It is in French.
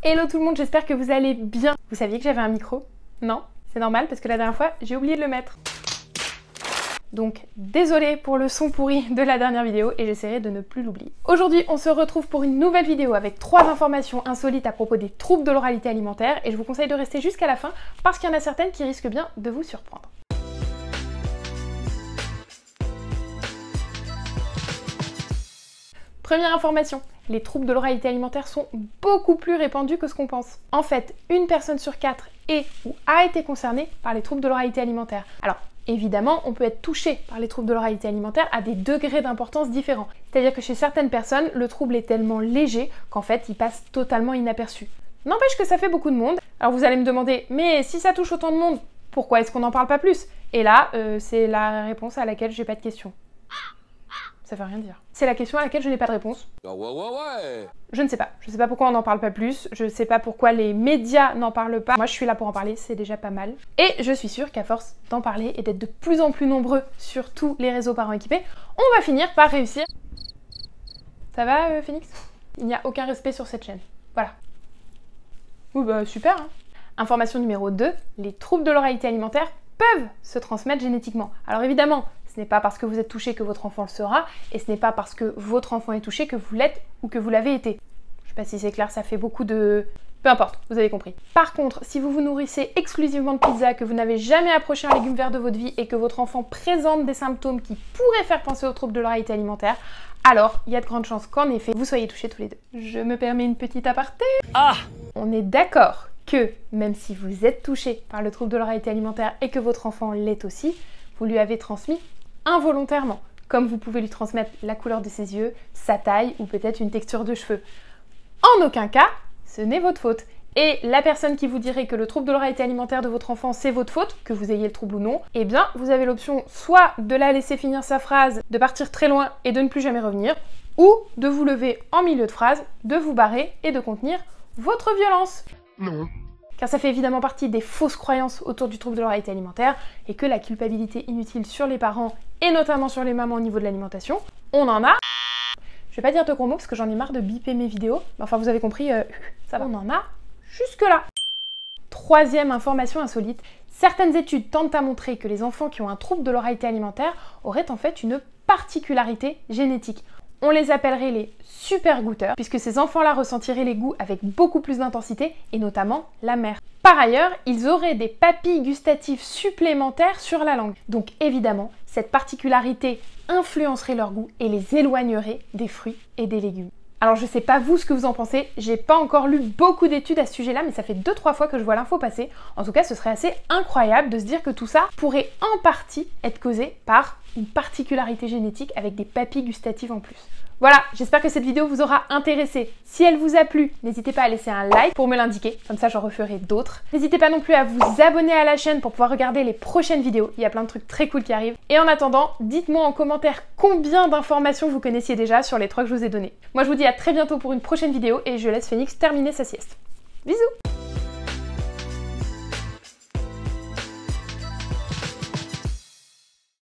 Hello tout le monde, j'espère que vous allez bien. Vous saviez que j'avais un micro? Non? C'est normal parce que la dernière fois, j'ai oublié de le mettre. Donc désolée pour le son pourri de la dernière vidéo et j'essaierai de ne plus l'oublier. Aujourd'hui, on se retrouve pour une nouvelle vidéo avec 3 informations insolites à propos des troubles de l'oralité alimentaire et je vous conseille de rester jusqu'à la fin parce qu'il y en a certaines qui risquent bien de vous surprendre. Première information, les troubles de l'oralité alimentaire sont beaucoup plus répandus que ce qu'on pense. En fait, une personne sur 4 est ou a été concernée par les troubles de l'oralité alimentaire. Alors, évidemment, on peut être touché par les troubles de l'oralité alimentaire à des degrés d'importance différents. C'est-à-dire que chez certaines personnes, le trouble est tellement léger qu'en fait, il passe totalement inaperçu. N'empêche que ça fait beaucoup de monde. Alors vous allez me demander, mais si ça touche autant de monde, pourquoi est-ce qu'on n'en parle pas plus? Et là, c'est la réponse à laquelle j'ai pas de question. Ça veut rien dire. C'est la question à laquelle je n'ai pas de réponse. Je ne sais pas. Je ne sais pas pourquoi on n'en parle pas plus. Je ne sais pas pourquoi les médias n'en parlent pas. Moi, je suis là pour en parler, c'est déjà pas mal. Et je suis sûre qu'à force d'en parler et d'être de plus en plus nombreux sur tous les réseaux parents équipés, on va finir par réussir. Ça va, Phoenix? Il n'y a aucun respect sur cette chaîne. Voilà. Oui, bah super, hein. Information numéro 2, les troubles de l'oralité alimentaire peuvent se transmettre génétiquement. Alors évidemment, ce n'est pas parce que vous êtes touché que votre enfant le sera, et ce n'est pas parce que votre enfant est touché que vous l'êtes ou que vous l'avez été. Je sais pas si c'est clair, ça fait beaucoup de... Peu importe, vous avez compris. Par contre, si vous vous nourrissez exclusivement de pizza, que vous n'avez jamais approché un légume vert de votre vie et que votre enfant présente des symptômes qui pourraient faire penser aux troubles de l'oralité alimentaire, alors il y a de grandes chances qu'en effet, vous soyez touchés tous les deux. Je me permets une petite aparté. Ah! On est d'accord que, même si vous êtes touché par le trouble de l'oralité alimentaire et que votre enfant l'est aussi, vous lui avez transmis involontairement, comme vous pouvez lui transmettre la couleur de ses yeux, sa taille ou peut-être une texture de cheveux. En aucun cas, ce n'est votre faute. Et la personne qui vous dirait que le trouble de l'oralité alimentaire de votre enfant c'est votre faute, que vous ayez le trouble ou non, eh bien vous avez l'option soit de la laisser finir sa phrase, de partir très loin et de ne plus jamais revenir, ou de vous lever en milieu de phrase, de vous barrer et de contenir votre violence. Non. Car ça fait évidemment partie des fausses croyances autour du trouble de l'oralité alimentaire et que la culpabilité inutile sur les parents et notamment sur les mamans au niveau de l'alimentation, on en a. Je vais pas dire de gros mots parce que j'en ai marre de biper mes vidéos, mais enfin vous avez compris, ça va, on en a jusque là. Troisième information insolite, certaines études tentent à montrer que les enfants qui ont un trouble de l'oralité alimentaire auraient en fait une particularité génétique. On les appellerait les super goûteurs, puisque ces enfants-là ressentiraient les goûts avec beaucoup plus d'intensité, et notamment l'amer. Par ailleurs, ils auraient des papilles gustatives supplémentaires sur la langue. Donc évidemment, cette particularité influencerait leur goût et les éloignerait des fruits et des légumes. Alors je sais pas vous ce que vous en pensez, j'ai pas encore lu beaucoup d'études à ce sujet-là, mais ça fait 2-3 fois que je vois l'info passer. En tout cas, ce serait assez incroyable de se dire que tout ça pourrait en partie être causé par une particularité génétique avec des papilles gustatives en plus. Voilà, j'espère que cette vidéo vous aura intéressé. Si elle vous a plu, n'hésitez pas à laisser un like pour me l'indiquer, comme ça j'en referai d'autres. N'hésitez pas non plus à vous abonner à la chaîne pour pouvoir regarder les prochaines vidéos, il y a plein de trucs très cool qui arrivent. Et en attendant, dites-moi en commentaire combien d'informations vous connaissiez déjà sur les 3 que je vous ai données. Moi je vous dis à très bientôt pour une prochaine vidéo et je laisse Phoenix terminer sa sieste. Bisous!